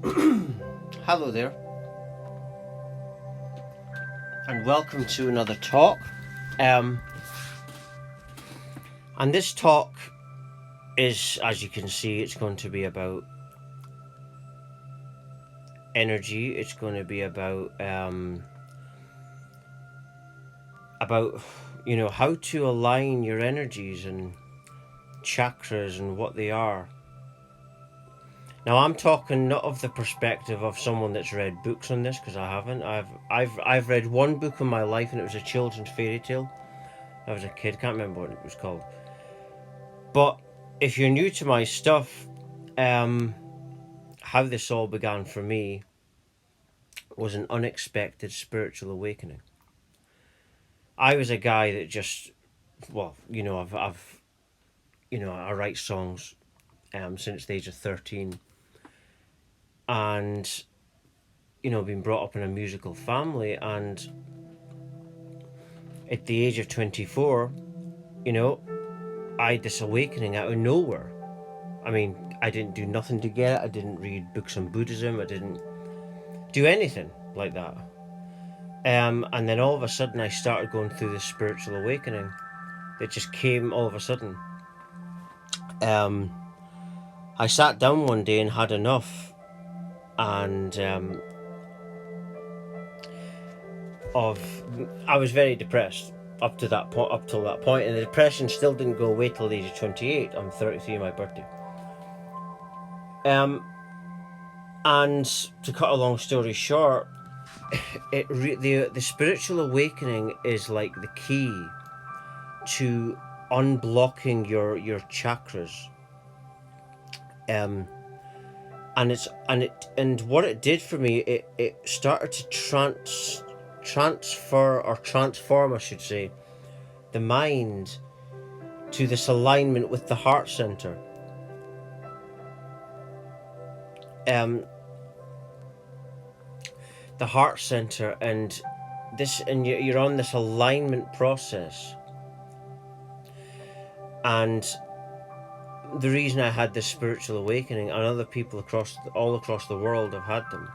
Hello there, and welcome to another talk. Um, and this talk is, as you can see, it's going to be about energy. It's going to be about how to align your energies and chakras and what they are. Now, I'm talking not of the perspective of someone that's read books on this, because I haven't. I've read one book in my life, and it was a children's fairy tale. I was a kid, can't remember what it was called. But if you're new to my stuff, how this all began for me was an unexpected spiritual awakening. I was a guy that just, I write songs since the age of 13, and been brought up in a musical family, and at the age of 24, I had this awakening out of nowhere. I mean, I didn't do nothing to get it. I didn't read books on Buddhism. I didn't do anything like that. And then all of a sudden, I started going through this spiritual awakening that just came all of a sudden. I sat down one day and had enough, and I was very depressed up till that point, and the depression still didn't go away till the age of 28. I'm 33, my birthday. And to cut a long story short, the spiritual awakening is like the key to unblocking your chakras. And what it did for me, it started to transform, I should say, the mind to this alignment with the heart center. The heart center, and you're on this alignment process. And the reason I had this spiritual awakening, and other people all across the world have had them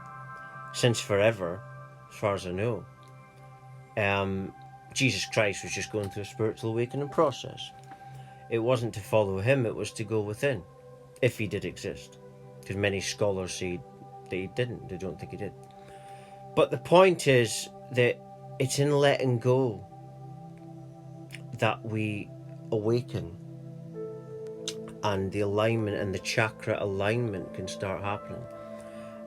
since forever, as far as I know. Jesus Christ was just going through a spiritual awakening process. It wasn't to follow him, it was to go within, if he did exist. Because many scholars say that he didn't, they don't think he did. But the point is that it's in letting go that we awaken, and the alignment and the chakra alignment can start happening.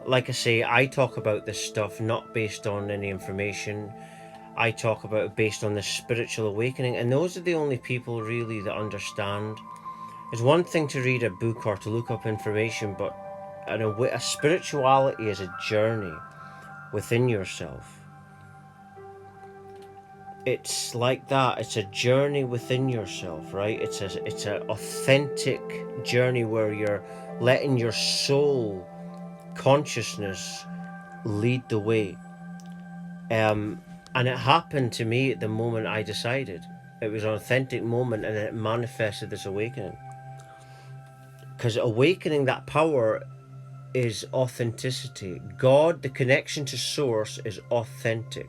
Like I say, I talk about this stuff not based on any information. I talk about it based on the spiritual awakening, and those are the only people really that understand. It's one thing to read a book or to look up information, but a spirituality is a journey within yourself. It's like that. It's a journey within yourself, right? It's an authentic journey where you're letting your soul consciousness lead the way. And it happened to me at the moment I decided. It was an authentic moment, and it manifested this awakening. Because awakening, that power is authenticity. God, the connection to source, is authentic.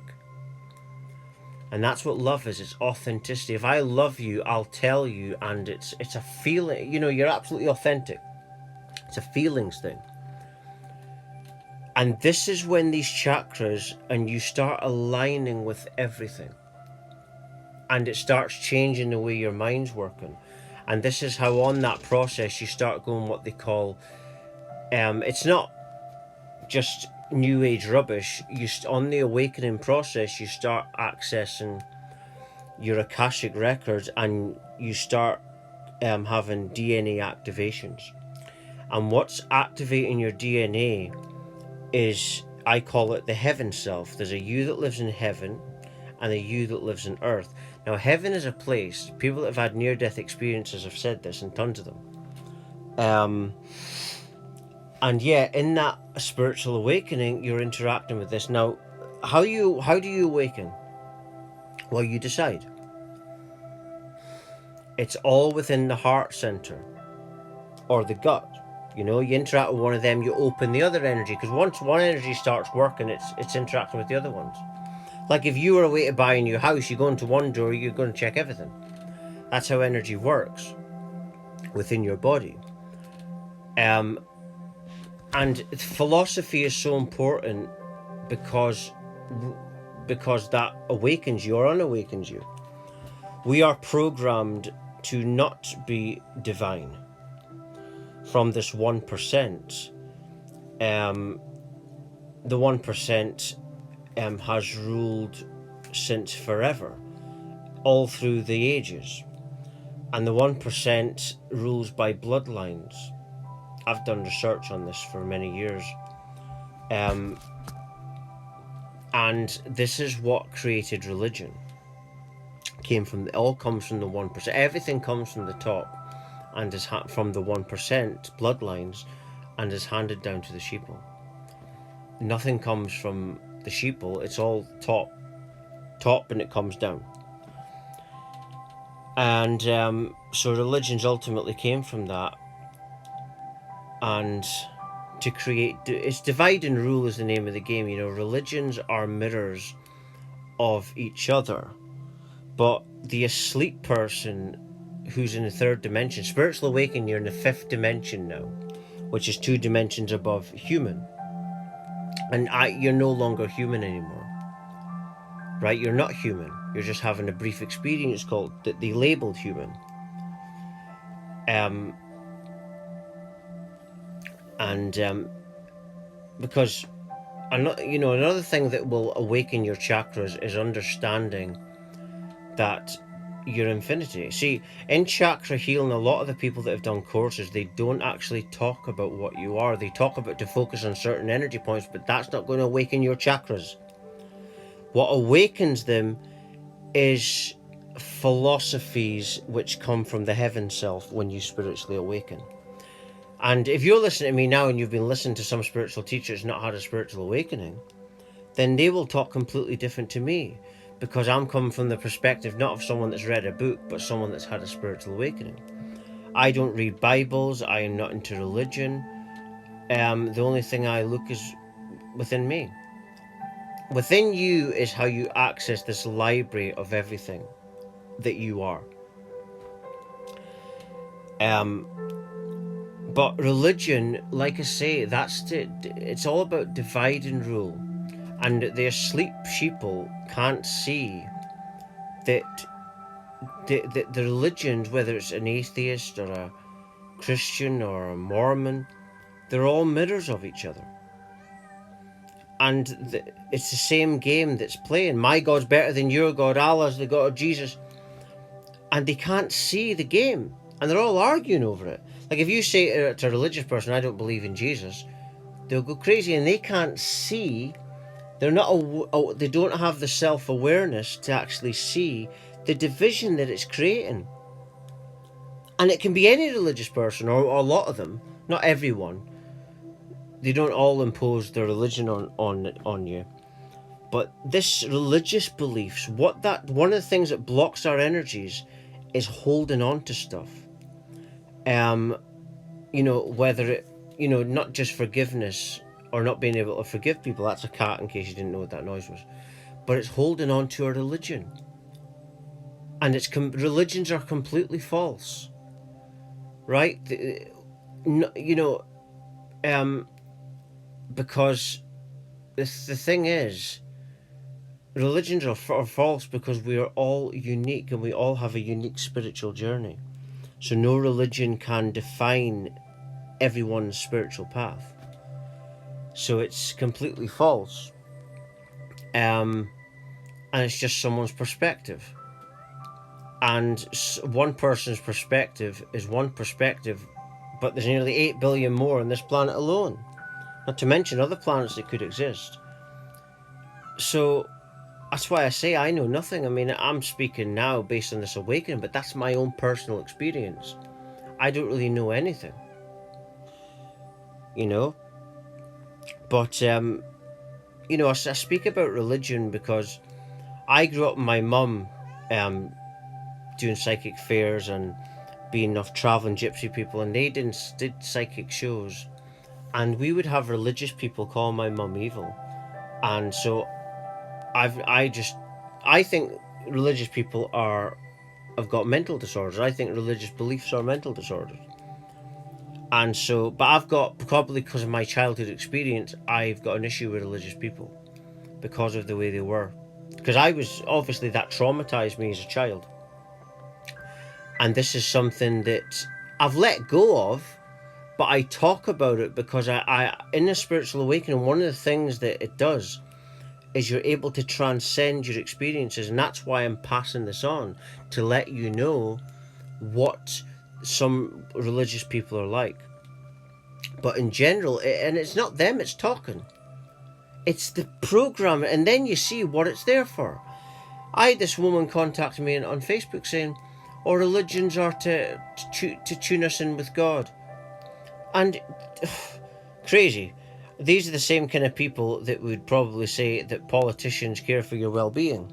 And that's what love is. It's authenticity. If I love you, I'll tell you, and it's a feeling. You're absolutely authentic. It's a feelings thing. And this is when these chakras, and you start aligning with everything, and it starts changing the way your mind's working. And this is how on that process you start going what they call, it's not just new age rubbish. On the awakening process, you start accessing your Akashic records, and you start having DNA activations. And what's activating your DNA is, I call it the heaven self. There's a you that lives in heaven and a you that lives in earth. Now, heaven is a place, people that have had near-death experiences have said this, and tons of them. And yeah, in that spiritual awakening, you're interacting with this. Now, how do you awaken? Well, you decide. It's all within the heart center, or the gut. You know, you interact with one of them, you open the other energy, because once one energy starts working, it's interacting with the other ones. Like if you were away to buy a new house, you go into one door, you're going to check everything. That's how energy works within your body. And philosophy is so important because that awakens you or unawakens you. We are programmed to not be divine from this 1%. The 1% has ruled since forever, all through the ages. And the 1% rules by bloodlines. I've done research on this for many years. And this is what created religion. It all comes from the 1%. Everything comes from the top and is from the 1% bloodlines and is handed down to the sheeple. Nothing comes from the sheeple. It's all top and it comes down. And so religions ultimately came from that. And to create, it's divide and rule is the name of the game. You know, religions are mirrors of each other. But the asleep person who's in the third dimension, spiritual awakening, you're in the fifth dimension now, which is 2 dimensions above human. And you're no longer human anymore. Right? You're not human. You're just having a brief experience called that they labeled human. Because another thing that will awaken your chakras is understanding that you're infinity. See, in chakra healing, a lot of the people that have done courses, they don't actually talk about what you are. They talk about to focus on certain energy points, but that's not going to awaken your chakras. What awakens them is philosophies which come from the heaven self when you spiritually awaken. And if you're listening to me now and you've been listening to some spiritual teachers not had a spiritual awakening, then they will talk completely different to me, because I'm coming from the perspective not of someone that's read a book, but someone that's had a spiritual awakening. I don't read Bibles. I am not into religion. The only thing I look is within me. Within you is how you access this library of everything that you are. But religion, like I say, it's all about divide and rule. And the asleep sheeple can't see that the religions, whether it's an atheist or a Christian or a Mormon, they're all mirrors of each other. And it's the same game that's playing. My God's better than your God. Allah's the God of Jesus. And they can't see the game. And they're all arguing over it. Like if you say to a religious person, I don't believe in Jesus, they'll go crazy, and they can't see. They don't have the self-awareness to actually see the division that it's creating. And it can be any religious person, or a lot of them, not everyone. They don't all impose their religion on you. But this religious beliefs, one of the things that blocks our energies is holding on to stuff. Whether it, not just forgiveness or not being able to forgive people. That's a cat, in case you didn't know what that noise was. But it's holding on to a religion. And religions are completely false. Right? Because the thing is, religions are false because we are all unique and we all have a unique spiritual journey. So no religion can define everyone's spiritual path. So it's completely false. And it's just someone's perspective. And one person's perspective is one perspective, but there's nearly 8 billion more on this planet alone. Not to mention other planets that could exist. So that's why I say I know nothing. I mean, I'm speaking now based on this awakening, but that's my own personal experience. I don't really know anything. But, I speak about religion because I grew up with my mum doing psychic fairs and being of traveling gypsy people, and they did psychic shows, and we would have religious people call my mum evil. And so I think religious people have got mental disorders. I think religious beliefs are mental disorders. And so, but I've got, probably because of my childhood experience, I've got an issue with religious people because of the way they were. Because I was, obviously that traumatized me as a child. And this is something that I've let go of, but I talk about it because I in a spiritual awakening, one of the things that it does is you're able to transcend your experiences. And that's why I'm passing this on, to let you know what some religious people are like. But in general, and it's not them, it's talking. It's the program, and then you see what it's there for. I had this woman contact me on Facebook saying, "Our religions are to tune us in with God." And crazy. These are the same kind of people that would probably say that politicians care for your well-being.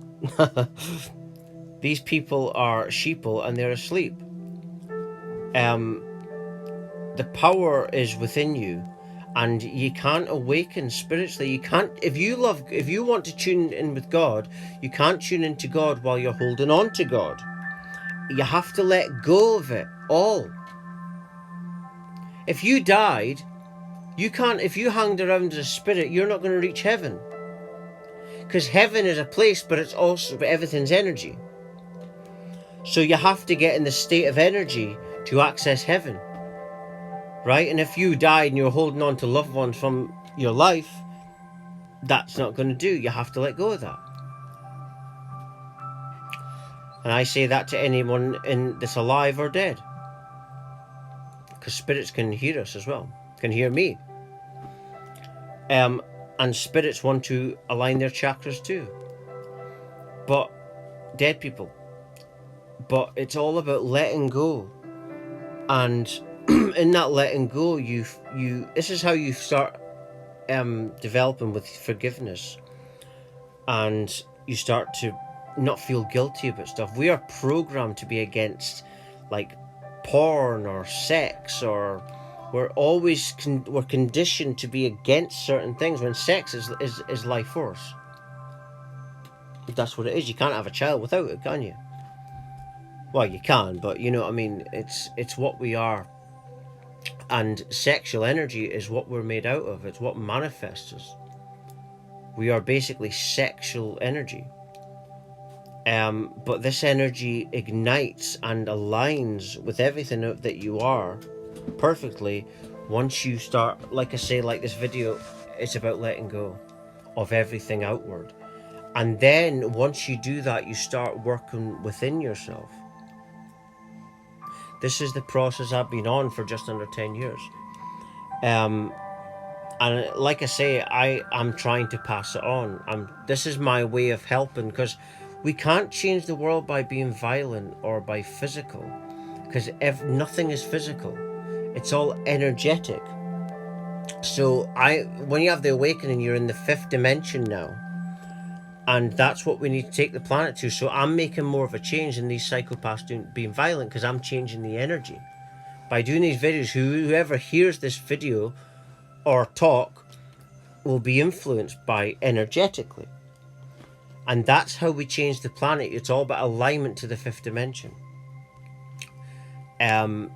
These people are sheeple and they're asleep. The power is within you, and you can't awaken spiritually. You can't, if you want to tune in with God, you can't tune into God while you're holding on to God. You have to let go of it all. If you died, you can't, if you hanged around as a spirit, you're not going to reach heaven. Because heaven is a place, but everything's energy. So you have to get in the state of energy to access heaven. Right? And if you died and you're holding on to loved ones from your life, that's not going to do. You have to let go of that. And I say that to anyone that's alive or dead. Because spirits can hear us as well. Can hear me. And spirits want to align their chakras too. But dead people. But it's all about letting go. And in that letting go, this is how you start developing with forgiveness, and you start to not feel guilty about stuff. We are programmed to be against, like, porn or sex, or we're conditioned to be against certain things when sex is life force. That's what it is. You can't have a child without it, can you? Well, you can, but you know what I mean. It's what we are. And sexual energy is what we're made out of. It's what manifests us. We are basically sexual energy. But this energy ignites and aligns with everything that you are perfectly once you start, like I say, like this video, it's about letting go of everything outward. And then once you do that, you start working within yourself. This is the process I've been on for just under 10 years. And like I say, I'm trying to pass it on. This is my way of helping, because we can't change the world by being violent or by physical, because nothing is physical. It's all energetic. So when you have the awakening, you're in the 5th dimension now. And that's what we need to take the planet to. So I'm making more of a change in these psychopaths being violent, because I'm changing the energy. By doing these videos, whoever hears this video or talk will be influenced by energetically. And that's how we change the planet. It's all about alignment to the 5th dimension. And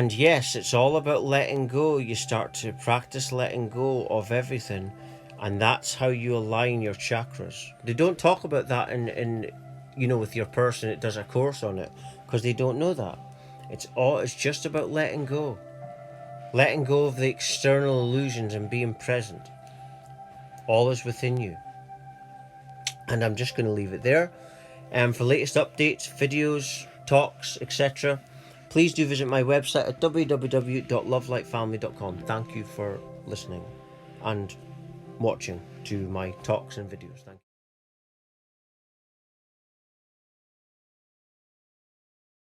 yes, it's all about letting go. You start to practice letting go of everything. And that's how you align your chakras. They don't talk about that in with your person that does a course on it, because they don't know that. It's just about letting go. Letting go of the external illusions and being present. All is within you. And I'm just going to leave it there. For latest updates, videos, talks, etc., please do visit my website at www.lovelightfamily.com. Thank you for listening and watching to my talks and videos. Thank you.